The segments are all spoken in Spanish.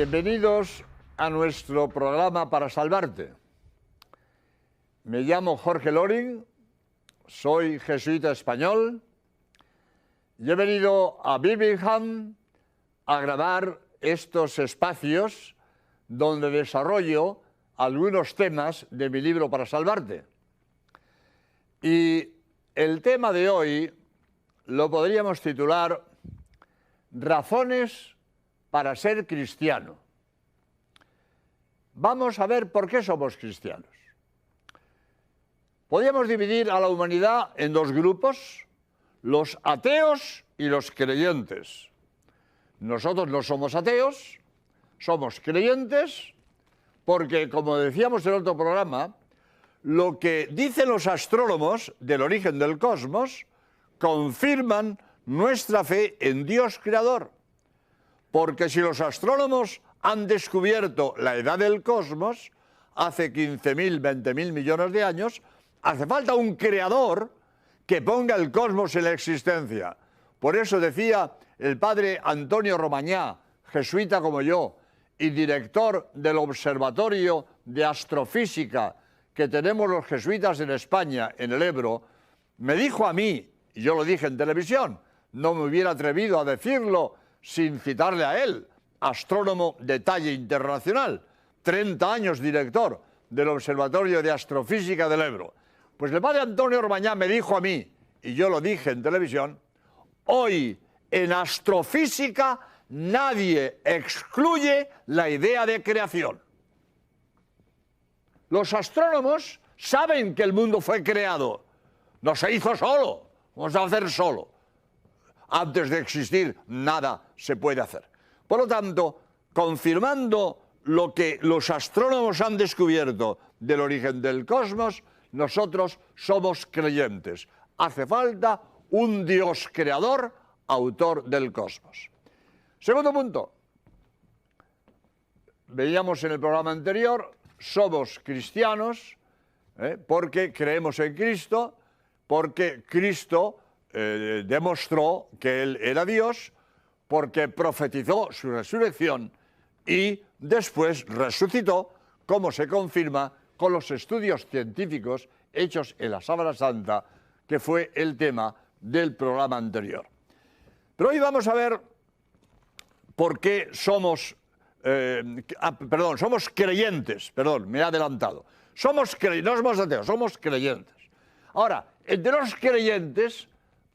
Bienvenidos a nuestro programa Para Salvarte. Me llamo Jorge Loring, soy jesuita español y he venido a Birmingham a grabar estos espacios donde desarrollo algunos temas de mi libro Para Salvarte. Y el tema de hoy lo podríamos titular Razones para ser cristiano. Vamos a ver por qué somos cristianos. Podríamos dividir a la humanidad en dos grupos, los ateos y los creyentes. Nosotros no somos ateos, somos creyentes, porque, como decíamos en otro programa, lo que dicen los astrónomos del origen del cosmos confirman nuestra fe en Dios creador. Porque si los astrónomos han descubierto la edad del cosmos, hace 15.000, 20.000 millones de años, hace falta un creador que ponga el cosmos en la existencia. Por eso decía el padre Antonio Romañá, jesuita como yo, y director del Observatorio de Astrofísica que tenemos los jesuitas en España, en el Ebro, me dijo a mí, y yo lo dije en televisión, no me hubiera atrevido a decirlo sin citarle a él, astrónomo de talla internacional, 30 años director del Observatorio de Astrofísica del Ebro. Pues el padre Antonio Romañá me dijo a mí, y yo lo dije en televisión, hoy en astrofísica nadie excluye la idea de creación. Los astrónomos saben que el mundo fue creado, no se hizo solo, vamos a hacer solo. Antes de existir, nada se puede hacer. Por lo tanto, confirmando lo que los astrónomos han descubierto del origen del cosmos, nosotros somos creyentes. Hace falta un Dios creador, autor del cosmos. Segundo punto. Veíamos en el programa anterior, somos cristianos, porque creemos en Cristo, porque Cristo demostró que Él era Dios, porque profetizó su resurrección y después resucitó, como se confirma con los estudios científicos hechos en la Sábana Santa, que fue el tema del programa anterior. Pero hoy vamos a ver por qué somos, somos creyentes, me he adelantado. No somos ateos, somos creyentes. Ahora, entre los creyentes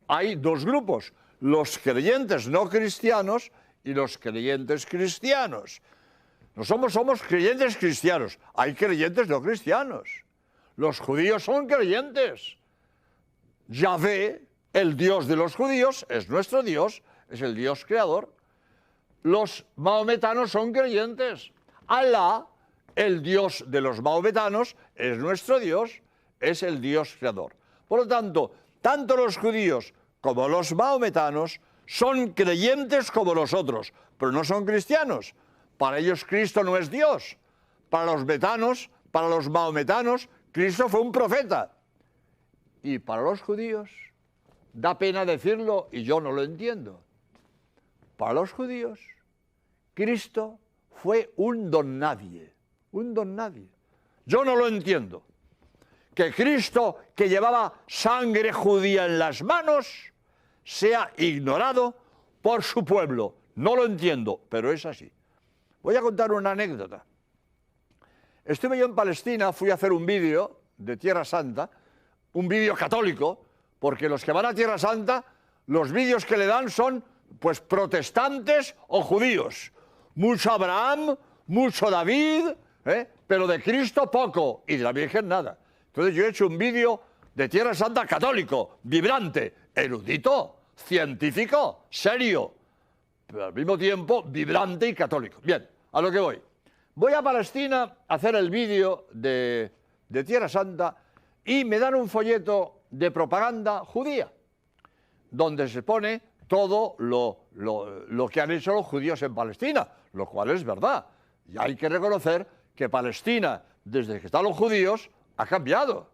hay dos grupos, los creyentes no cristianos y los creyentes cristianos. No somos creyentes cristianos, hay creyentes no cristianos. Los judíos son creyentes. Yahvé, el Dios de los judíos, es nuestro Dios, es el Dios creador. Los maometanos son creyentes. Alá, el Dios de los maometanos, es nuestro Dios, es el Dios creador. Por lo tanto, tanto los judíos como los maometanos son creyentes como nosotros, pero no son cristianos. Para ellos Cristo no es Dios. Para los metanos, para los maometanos, Cristo fue un profeta. Y para los judíos, da pena decirlo y yo no lo entiendo. Para los judíos, Cristo fue un don nadie, un don nadie. Yo no lo entiendo. Que Cristo, que llevaba sangre judía en las manos, sea ignorado por su pueblo. No lo entiendo, pero es así. Voy a contar una anécdota. Estuve yo en Palestina, fui a hacer un vídeo de Tierra Santa, un vídeo católico, porque los que van a Tierra Santa, los vídeos que le dan son, pues, protestantes o judíos. Mucho Abraham, mucho David, pero de Cristo poco, y de la Virgen nada. Entonces yo he hecho un vídeo de Tierra Santa católico, vibrante, erudito, científico, serio, pero al mismo tiempo vibrante y católico. Bien, a lo que voy. Voy a Palestina a hacer el vídeo de Tierra Santa y me dan un folleto de propaganda judía, donde se pone todo lo que han hecho los judíos en Palestina, lo cual es verdad. Y hay que reconocer que Palestina, desde que están los judíos, ha cambiado.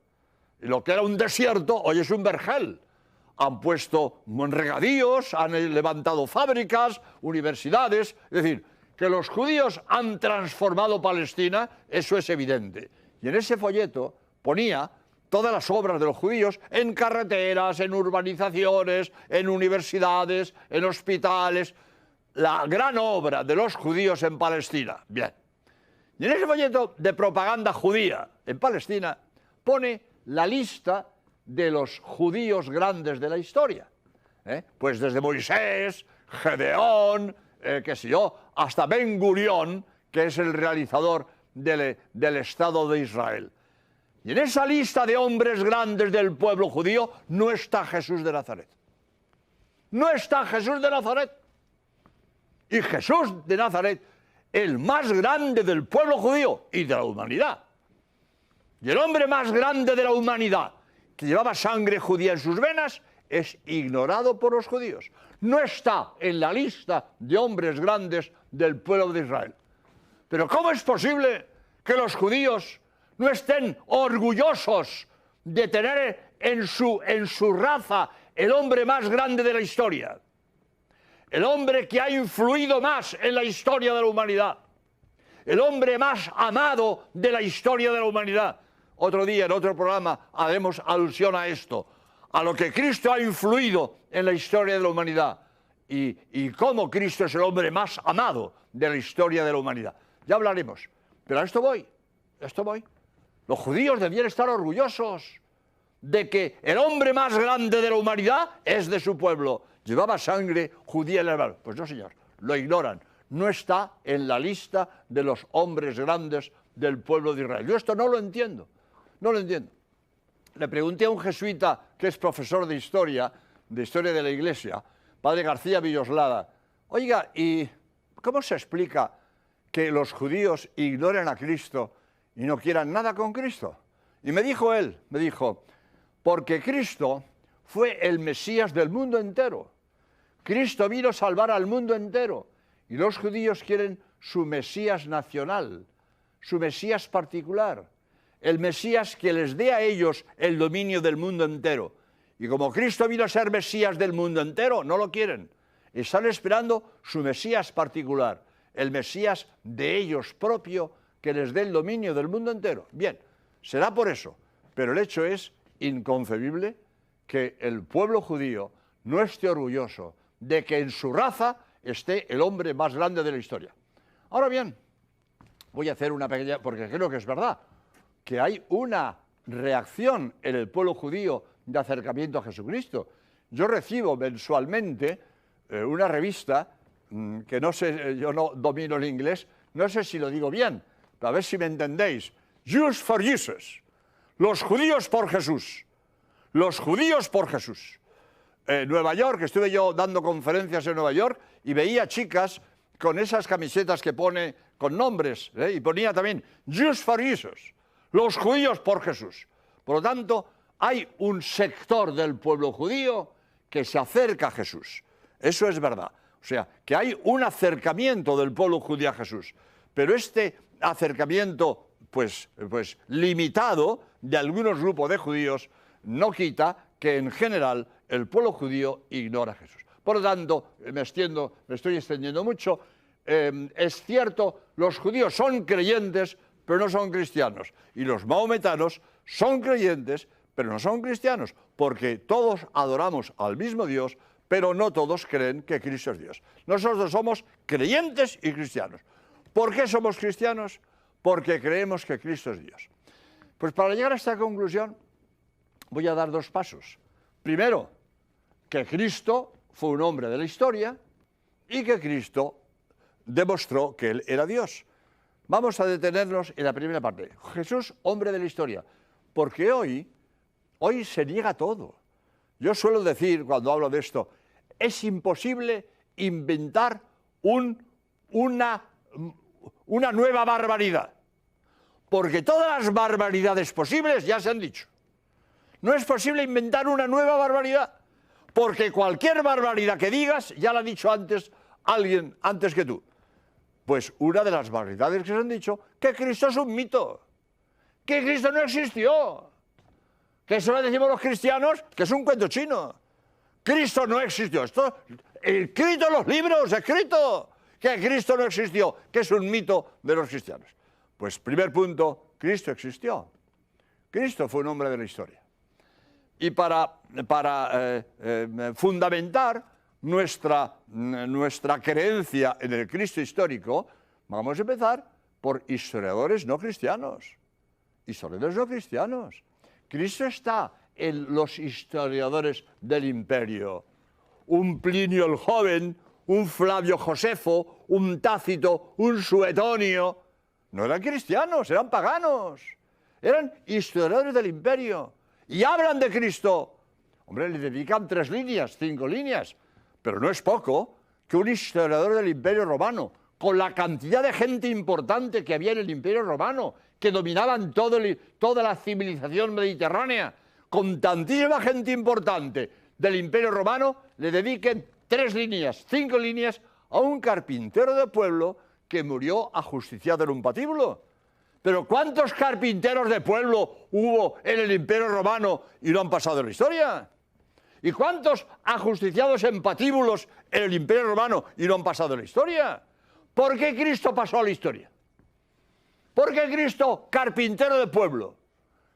Y lo que era un desierto, hoy es un vergel. Han puesto regadíos, han levantado fábricas, universidades. Es decir, que los judíos han transformado Palestina, eso es evidente. Y en ese folleto ponía todas las obras de los judíos en carreteras, en urbanizaciones, en universidades, en hospitales, la gran obra de los judíos en Palestina. Bien. Y en ese folleto de propaganda judía en Palestina pone la lista de los judíos grandes de la historia. Pues desde Moisés, Gedeón, qué sé yo, hasta Ben Gurión, que es el realizador del Estado de Israel. Y en esa lista de hombres grandes del pueblo judío no está Jesús de Nazaret. No está Jesús de Nazaret. Y Jesús de Nazaret, el más grande del pueblo judío y de la humanidad. Y el hombre más grande de la humanidad, que llevaba sangre judía en sus venas, es ignorado por los judíos. No está en la lista de hombres grandes del pueblo de Israel. Pero ¿cómo es posible que los judíos no estén orgullosos de tener en su raza el hombre más grande de la historia? El hombre que ha influido más en la historia de la humanidad. El hombre más amado de la historia de la humanidad. Otro día, en otro programa, haremos alusión a esto, a lo que Cristo ha influido en la historia de la humanidad y cómo Cristo es el hombre más amado de la historia de la humanidad. Ya hablaremos, pero a esto voy, Los judíos debían estar orgullosos de que el hombre más grande de la humanidad es de su pueblo. Llevaba sangre judía en el alma. Pues no, señor, lo ignoran. No está en la lista de los hombres grandes del pueblo de Israel. Yo esto no lo entiendo. No lo entiendo. Le pregunté a un jesuita que es profesor de historia de la Iglesia, padre García Villoslada, oiga, ¿y cómo se explica que los judíos ignoren a Cristo y no quieran nada con Cristo? Y me dijo él, porque Cristo fue el Mesías del mundo entero. Cristo vino a salvar al mundo entero. Y los judíos quieren su Mesías nacional, su Mesías particular. El Mesías que les dé a ellos el dominio del mundo entero. Y como Cristo vino a ser Mesías del mundo entero, no lo quieren. Están esperando su Mesías particular, el Mesías de ellos propio, que les dé el dominio del mundo entero. Bien, será por eso, pero el hecho es inconcebible que el pueblo judío no esté orgulloso de que en su raza esté el hombre más grande de la historia. Ahora bien, voy a hacer una pequeña, porque creo que es verdad, que hay una reacción en el pueblo judío de acercamiento a Jesucristo. Yo recibo mensualmente una revista, que no sé, yo no domino el inglés, no sé si lo digo bien, pero a ver si me entendéis. Jews for Jesus. Los judíos por Jesús. Los judíos por Jesús. Nueva York, estuve yo dando conferencias en Nueva York y veía chicas con esas camisetas que pone con nombres, y ponía también Jews for Jesus. Los judíos por Jesús. Por lo tanto, hay un sector del pueblo judío que se acerca a Jesús. Eso es verdad. O sea, que hay un acercamiento del pueblo judío a Jesús. Pero este acercamiento, pues limitado de algunos grupos de judíos, no quita que en general el pueblo judío ignora a Jesús. Por lo tanto, me estoy extendiendo mucho. Es cierto, los judíos son creyentes, pero no son cristianos. Y los maometanos son creyentes, pero no son cristianos, porque todos adoramos al mismo Dios, pero no todos creen que Cristo es Dios. Nosotros somos creyentes y cristianos. ¿Por qué somos cristianos? Porque creemos que Cristo es Dios. Pues para llegar a esta conclusión voy a dar dos pasos. Primero, que Cristo fue un hombre de la historia y que Cristo demostró que Él era Dios. Vamos a detenernos en la primera parte. Jesús, hombre de la historia. Porque hoy se niega todo. Yo suelo decir, cuando hablo de esto, es imposible inventar una nueva barbaridad. Porque todas las barbaridades posibles ya se han dicho. No es posible inventar una nueva barbaridad. Porque cualquier barbaridad que digas ya la ha dicho antes alguien antes que tú. Pues una de las barbaridades que se han dicho, que Cristo es un mito, que Cristo no existió, que eso le decimos los cristianos, que es un cuento chino. Cristo no existió, esto escrito en los libros, escrito, que Cristo no existió, que es un mito de los cristianos. Pues primer punto, Cristo existió. Cristo fue un hombre de la historia. Y para fundamentar nuestra creencia en el Cristo histórico, vamos a empezar por historiadores no cristianos. Historiadores no cristianos. Cristo está en los historiadores del imperio. Un Plinio el Joven, un Flavio Josefo, un Tácito, un Suetonio. No eran cristianos, eran paganos. Eran historiadores del imperio. Y hablan de Cristo. Hombre, le dedican 3 líneas, 5 líneas. Pero no es poco que un historiador del imperio romano, con la cantidad de gente importante que había en el imperio romano, que dominaban toda la civilización mediterránea, con tantísima gente importante del imperio romano, le dediquen 3 líneas, 5 líneas a un carpintero de pueblo que murió ajusticiado en un patíbulo. Pero ¿cuántos carpinteros de pueblo hubo en el imperio romano y no han pasado en la historia? ¿Y cuántos ajusticiados en patíbulos en el imperio romano y no han pasado en la historia? ¿Por qué Cristo pasó a la historia? ¿Por qué Cristo, carpintero de pueblo,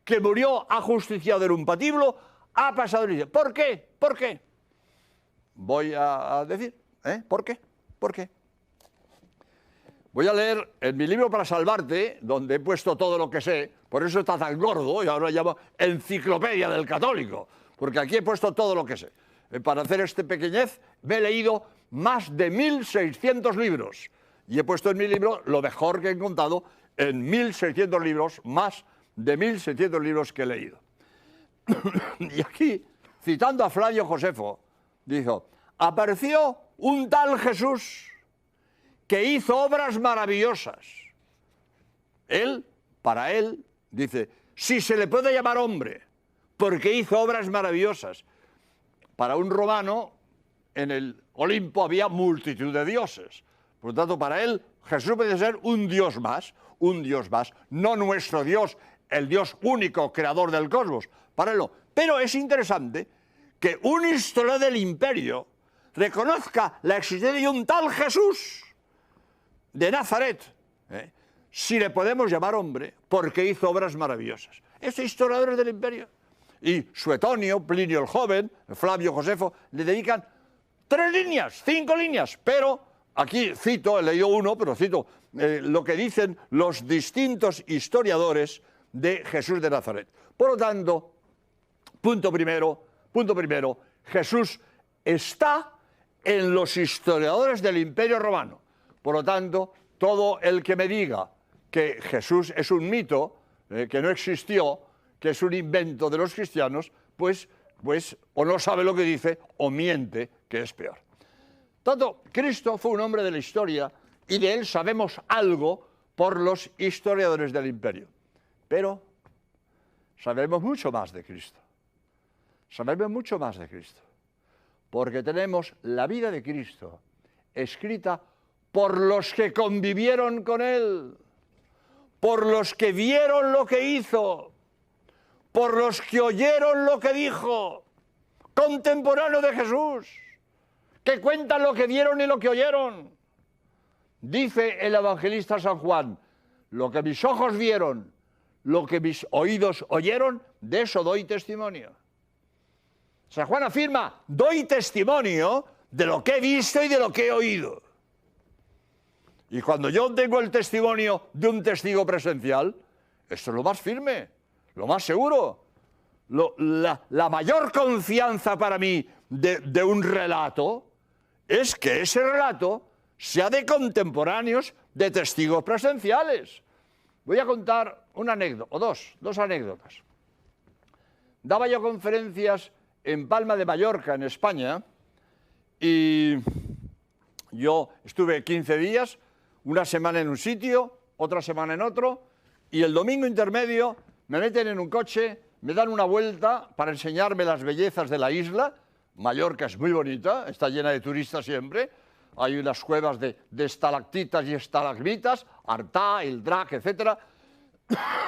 que murió ajusticiado en un patíbulo, ha pasado en la historia? ¿Por qué? ¿Por qué? Voy a decir, ¿por qué? ¿Por qué? Voy a leer en mi libro Para Salvarte, donde he puesto todo lo que sé, por eso está tan gordo, y ahora lo llamo Enciclopedia del Católico, porque aquí he puesto todo lo que sé. Para hacer este pequeñez me he leído más de 1.600 libros, y he puesto en mi libro lo mejor que he encontrado en 1.600 libros, más de 1.600 libros que he leído. Y aquí, citando a Flavio Josefo, dijo, apareció un tal Jesús que hizo obras maravillosas. Él, para él, dice, si se le puede llamar hombre, porque hizo obras maravillosas. Para un romano, en el Olimpo había multitud de dioses. Por lo tanto, para él, Jesús puede ser un dios más, no nuestro Dios, el Dios único, creador del cosmos. Para él no. Pero es interesante que un historiador del imperio reconozca la existencia de un tal Jesús de Nazaret, si le podemos llamar hombre, porque hizo obras maravillosas. Estos historiadores del imperio. Y Suetonio, Plinio el Joven, Flavio Josefo, le dedican 3 líneas, 5 líneas, pero aquí cito, he leído uno, pero cito lo que dicen los distintos historiadores de Jesús de Nazaret. Por lo tanto, punto primero, Jesús está en los historiadores del Imperio Romano. Por lo tanto, todo el que me diga que Jesús es un mito, que no existió, que es un invento de los cristianos, pues o no sabe lo que dice o miente, que es peor. Tanto, Cristo fue un hombre de la historia y de él sabemos algo por los historiadores del imperio. Pero sabemos mucho más de Cristo. Sabemos mucho más de Cristo. Porque tenemos la vida de Cristo escrita por los que convivieron con él, por los que vieron lo que hizo, por los que oyeron lo que dijo, contemporáneos de Jesús, que cuentan lo que vieron y lo que oyeron. Dice el evangelista San Juan, lo que mis ojos vieron, lo que mis oídos oyeron, de eso doy testimonio. San Juan afirma, doy testimonio de lo que he visto y de lo que he oído. Y cuando yo tengo el testimonio de un testigo presencial, esto es lo más firme, lo más seguro. La mayor confianza para mí de un relato es que ese relato sea de contemporáneos, de testigos presenciales. Voy a contar una anécdota, o dos anécdotas. Daba yo conferencias en Palma de Mallorca, en España, y yo estuve 15 días, una semana en un sitio, otra semana en otro, y el domingo intermedio me meten en un coche, me dan una vuelta para enseñarme las bellezas de la isla. Mallorca es muy bonita, está llena de turistas siempre, hay unas cuevas de estalactitas y estalagmitas, Artà, el Drac, etc.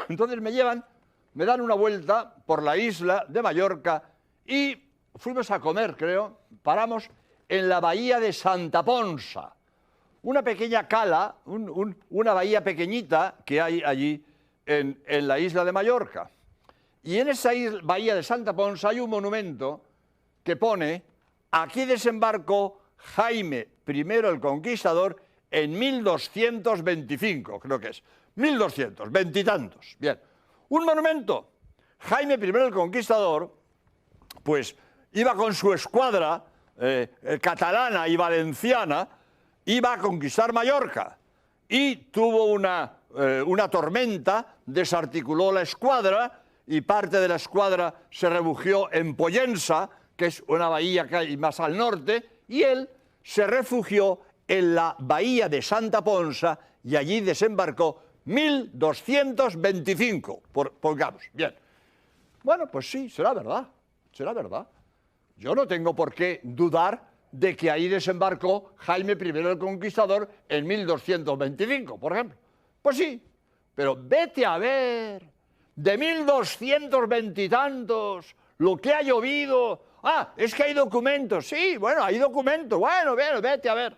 Entonces me dan una vuelta por la isla de Mallorca y fuimos a comer, creo, paramos en la bahía de Santa Ponsa, una pequeña cala, una bahía pequeñita que hay allí en la isla de Mallorca. Y en esa bahía de Santa Ponsa hay un monumento que pone: aquí desembarcó Jaime I el Conquistador en 1225, creo que es. 1200, veintitantos. Bien, un monumento. Jaime I el Conquistador, pues iba con su escuadra catalana y valenciana, iba a conquistar Mallorca y tuvo una tormenta, desarticuló la escuadra y parte de la escuadra se refugió en Pollensa, que es una bahía que hay más al norte, y él se refugió en la bahía de Santa Ponsa y allí desembarcó 1225, pongamos. Bien. Bueno, pues sí, será verdad, será verdad. Yo no tengo por qué dudar de que ahí desembarcó Jaime I el Conquistador en 1225, por ejemplo. Pues sí, pero vete a ver, de 1220 y tantos, lo que ha llovido. Ah, es que hay documentos. Sí, bueno, hay documentos. Bueno, vete a ver.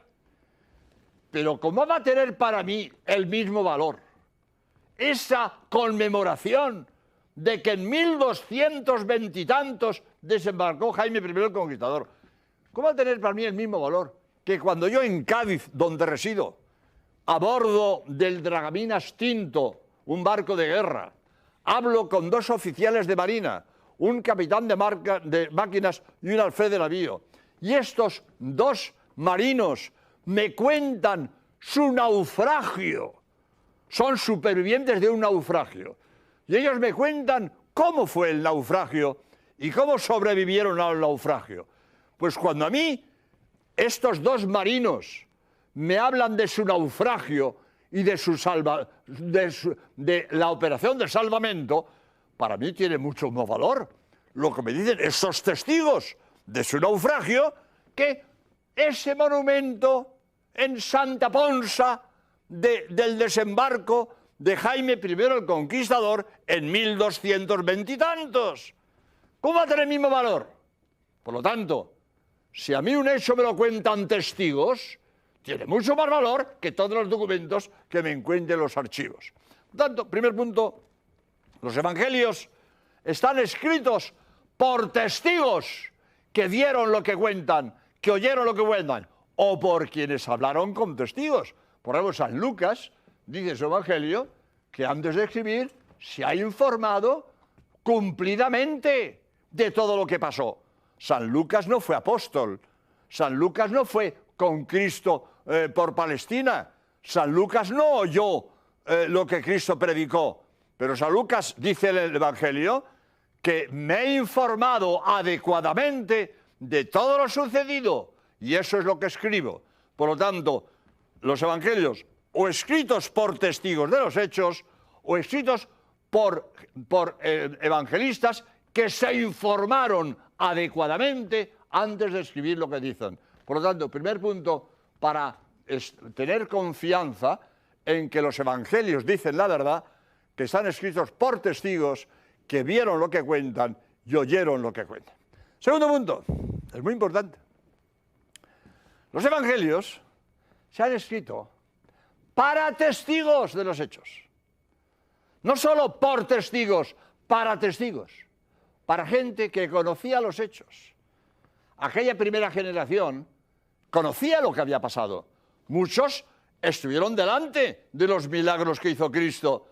Pero ¿cómo va a tener para mí el mismo valor esa conmemoración de que en 1220 y tantos desembarcó Jaime I el Conquistador? ¿Cómo va a tener para mí el mismo valor que cuando yo en Cádiz, donde resido, a bordo del Dragaminas Tinto, un barco de guerra, hablo con dos oficiales de marina, un capitán de máquinas y un alférez de navío, y estos dos marinos me cuentan su naufragio, son supervivientes de un naufragio, y ellos me cuentan cómo fue el naufragio y cómo sobrevivieron al naufragio? Pues cuando a mí estos dos marinos me hablan de su naufragio y de la operación de salvamento, para mí tiene mucho más valor lo que me dicen estos testigos de su naufragio que ese monumento en Santa Ponsa del desembarco de Jaime I el Conquistador en 1220 y tantos. ¿Cómo va a tener el mismo valor? Por lo tanto, si a mí un hecho me lo cuentan testigos, tiene mucho más valor que todos los documentos que me encuentren en los archivos. Por tanto, primer punto, los evangelios están escritos por testigos que vieron lo que cuentan, que oyeron lo que cuentan, o por quienes hablaron con testigos. Por ejemplo, San Lucas dice en su evangelio que antes de escribir se ha informado cumplidamente de todo lo que pasó. San Lucas no fue apóstol, San Lucas no fue con Cristo por Palestina, San Lucas no oyó lo que Cristo predicó, pero San Lucas dice en el Evangelio que me he informado adecuadamente de todo lo sucedido y eso es lo que escribo. Por lo tanto, los Evangelios o escritos por testigos de los hechos o escritos por evangelistas que se informaron adecuadamente antes de escribir lo que dicen. Por lo tanto, primer punto, para tener confianza en que los evangelios dicen la verdad, que están escritos por testigos que vieron lo que cuentan y oyeron lo que cuentan. Segundo punto, es muy importante. Los evangelios se han escrito para testigos de los hechos. No solo por testigos, para testigos. Para gente que conocía los hechos. Aquella primera generación conocía lo que había pasado. Muchos estuvieron delante de los milagros que hizo Cristo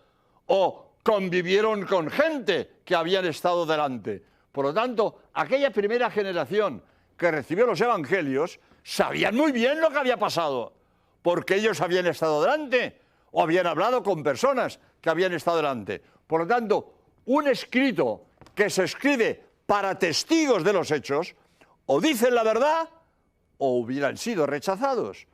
o convivieron con gente que habían estado delante. Por lo tanto, aquella primera generación que recibió los evangelios sabían muy bien lo que había pasado, porque ellos habían estado delante o habían hablado con personas que habían estado delante. Por lo tanto, un escrito que se escribe para testigos de los hechos, o dicen la verdad, o hubieran sido rechazados,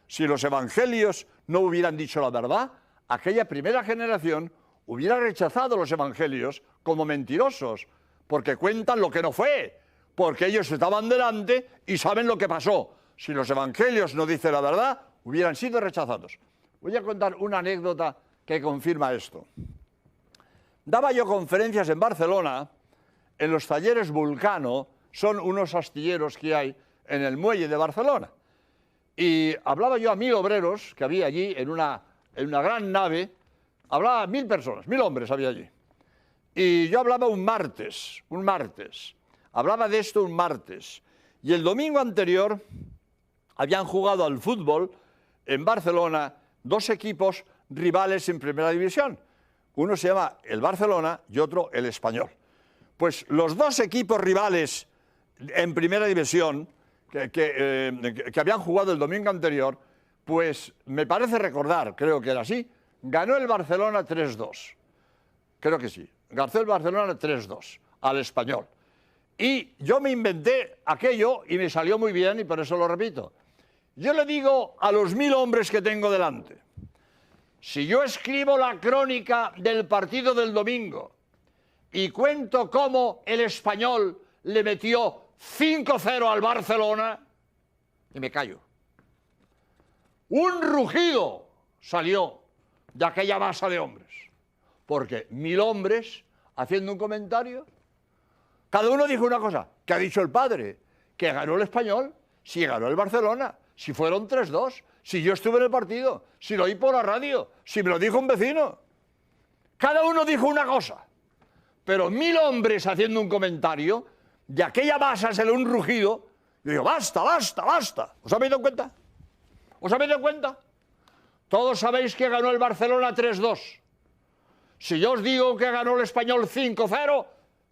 Si los evangelios no hubieran dicho la verdad, aquella primera generación hubiera rechazado los evangelios como mentirosos, porque cuentan lo que no fue, porque ellos estaban delante y saben lo que pasó. Si los evangelios no dicen la verdad, hubieran sido rechazados. Voy a contar una anécdota que confirma esto. Daba yo conferencias en Barcelona, en los talleres Vulcano, son unos astilleros que hay en el muelle de Barcelona. Y hablaba yo a 1000 obreros que había allí en una gran nave, hablaba a 1000 personas, 1000 hombres había allí. Y yo hablaba un martes, hablaba de esto un martes. Y el domingo anterior habían jugado al fútbol en Barcelona 2 equipos rivales en primera división. Uno se llama el Barcelona y otro el Español. Pues los 2 equipos rivales en primera división que habían jugado el domingo anterior, pues me parece recordar, creo que era así, ganó el Barcelona 3-2. Creo que sí. Ganó el Barcelona 3-2 al Español. Y yo me inventé aquello y me salió muy bien y por eso lo repito. Yo le digo a los 1000 hombres que tengo delante, si yo escribo la crónica del partido del domingo y cuento cómo el Español le metió 5-0 al Barcelona, y me callo. Un rugido salió de aquella masa de hombres, porque 1000 hombres haciendo un comentario, cada uno dijo una cosa. ¿Qué ha dicho el padre? Que ganó el Español, si ganó el Barcelona, si fueron 3-2, si yo estuve en el partido, si lo oí por la radio, si me lo dijo un vecino. Cada uno dijo una cosa, pero 1000 hombres haciendo un comentario, de aquella masa salió un rugido. Yo digo, basta, basta, basta. ¿Os habéis dado cuenta? ¿Os habéis dado cuenta? Todos sabéis que ganó el Barcelona 3-2. Si yo os digo que ganó el Español 5-0,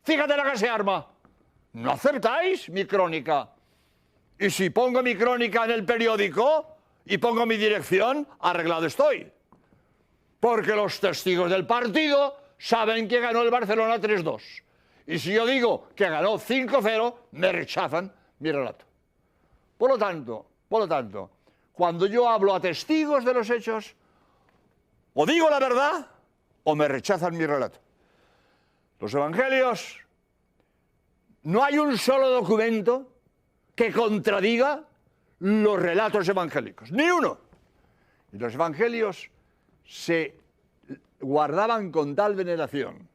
fíjate la que se arma. ¿No aceptáis mi crónica? Y si pongo mi crónica en el periódico y pongo mi dirección, arreglado estoy. Porque los testigos del partido saben que ganó el Barcelona 3-2. Y si yo digo que ganó 5-0, me rechazan mi relato. Por lo tanto, cuando yo hablo a testigos de los hechos, o digo la verdad o me rechazan mi relato. Los evangelios, no hay un solo documento que contradiga los relatos evangélicos, ni uno. Y los evangelios se guardaban con tal veneración,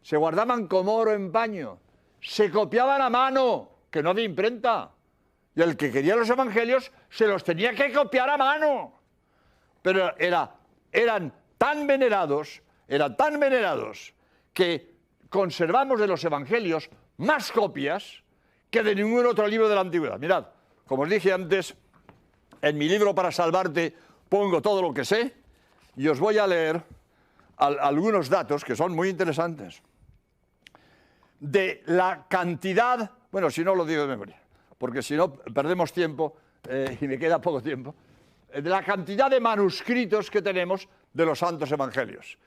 se guardaban como oro en paño, se copiaban a mano, que no de imprenta. Y el que quería los evangelios se los tenía que copiar a mano. Pero eran tan venerados que conservamos de los evangelios más copias que de ningún otro libro de la antigüedad. Mirad, como os dije antes, en mi libro Para Salvarte pongo todo lo que sé y os voy a leer algunos datos que son muy interesantes. De la cantidad, bueno, si no lo digo de memoria, porque si no perdemos tiempo y me queda poco tiempo, de la cantidad de manuscritos que tenemos de los santos evangelios.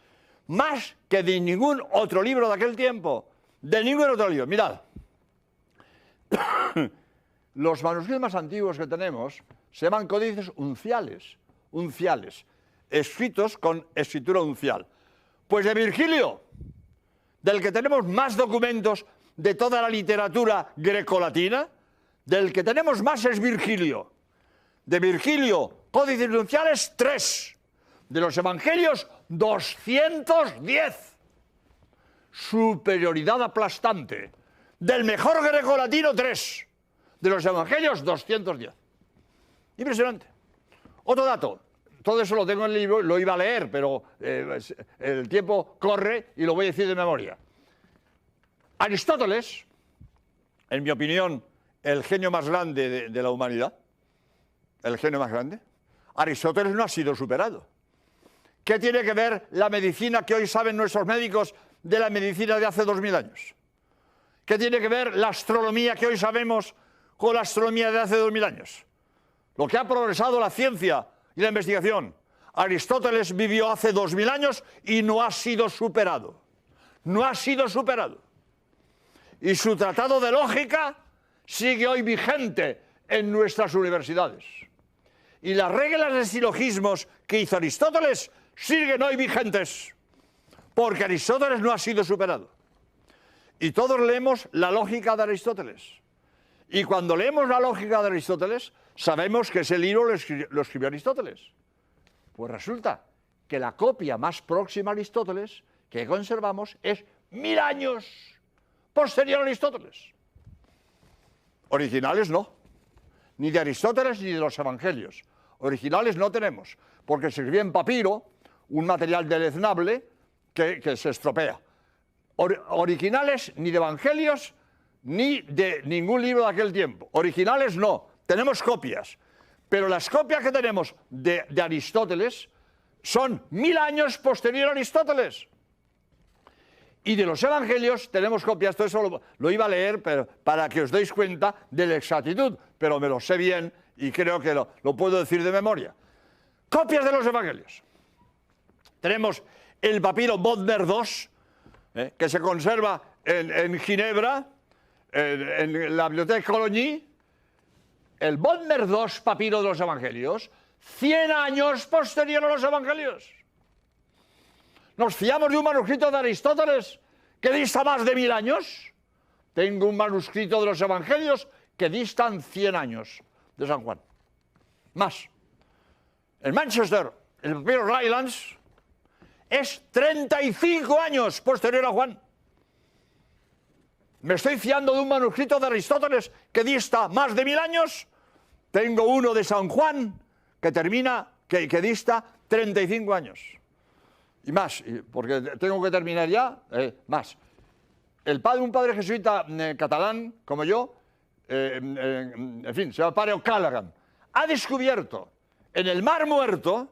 Más que de ningún otro libro de aquel tiempo, de ningún otro libro. Mirad, los manuscritos más antiguos que tenemos se llaman códices unciales, escritos con escritura uncial. Pues de Virgilio, del que tenemos más documentos de toda la literatura grecolatina, del que tenemos más es Virgilio. De Virgilio, códices unciales 3. De los evangelios, 210. Superioridad aplastante. Del mejor grecolatino, 3. De los evangelios, 210. Impresionante. Otro dato. Todo eso lo tengo en el libro, lo iba a leer, pero el tiempo corre y lo voy a decir de memoria. Aristóteles, en mi opinión, el genio más grande de la humanidad, el genio más grande, Aristóteles no ha sido superado. ¿Qué tiene que ver la medicina que hoy saben nuestros médicos de la medicina de hace 2000 años? ¿Qué tiene que ver la astronomía que hoy sabemos con la astronomía de hace 2000 años? Lo que ha progresado la ciencia y la investigación. Aristóteles vivió hace 2000 años y no ha sido superado. No ha sido superado. Y su tratado de lógica sigue hoy vigente en nuestras universidades. Y las reglas de silogismos que hizo Aristóteles siguen hoy vigentes, porque Aristóteles no ha sido superado. Y todos leemos la lógica de Aristóteles. Y cuando leemos la lógica de Aristóteles, sabemos que ese libro lo escribió Aristóteles. Pues resulta que la copia más próxima a Aristóteles que conservamos es 1000 años posterior a Aristóteles. Originales no. ni de Aristóteles ni de los evangelios. Originales no tenemos, porque se escribía en papiro, un material deleznable que se estropea. Originales ni de evangelios ni de ningún libro de aquel tiempo. Originales no, tenemos copias. Pero las copias que tenemos de Aristóteles son 1000 años posterior a Aristóteles. Y de los evangelios tenemos copias, todo eso lo iba a leer pero para que os deis cuenta de la exactitud, pero me lo sé bien y creo que lo puedo decir de memoria. Copias de los evangelios. Tenemos el papiro Bodmer II, que se conserva en Ginebra, en la Biblioteca Coligny. El Bodmer II, papiro de los evangelios, 100 años posterior a los evangelios. ¿Nos fiamos de un manuscrito de Aristóteles que dista más de 1000 años? Tengo un manuscrito de los evangelios que distan 100 años de San Juan. Más. En Manchester, el papiro Rylands es 35 años posterior a Juan. ¿Me estoy fiando de un manuscrito de Aristóteles que dista más de 1000 años? Tengo uno de San Juan que dista 35 años. Y más, porque tengo que terminar ya, más. Un padre jesuita catalán, como yo, en fin, se llama Padre O'Callaghan, ha descubierto en el Mar Muerto,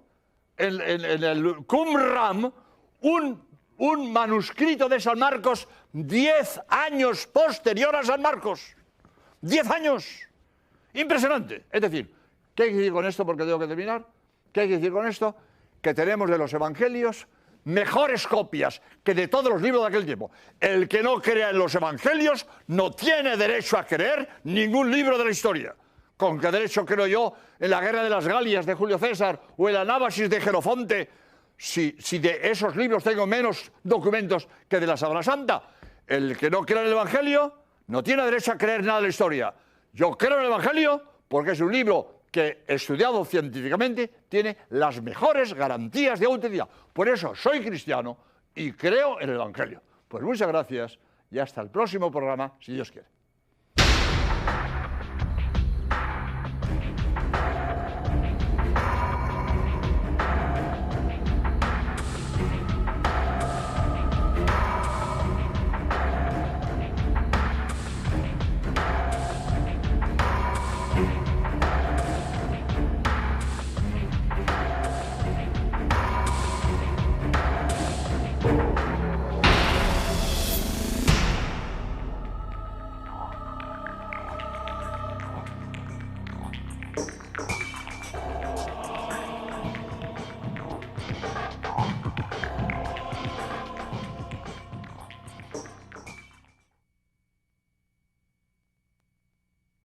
en el Qumran, un manuscrito de San Marcos 10 años posterior a San Marcos. 10 años. Impresionante. Es decir, ¿qué hay que decir con esto? Porque tengo que terminar. ¿Qué hay que decir con esto? Que tenemos de los evangelios mejores copias que de todos los libros de aquel tiempo. El que no crea en los evangelios no tiene derecho a creer ningún libro de la historia. ¿Con qué derecho creo yo en la Guerra de las Galias de Julio César o en la Anábasis de Jenofonte si de esos libros tengo menos documentos que de la Sábana Santa? El que no crea en el evangelio no tiene derecho a creer nada de la historia. Yo creo en el evangelio porque es un libro que, estudiado científicamente, tiene las mejores garantías de autenticidad. Por eso soy cristiano y creo en el evangelio. Pues muchas gracias y hasta el próximo programa, si Dios quiere.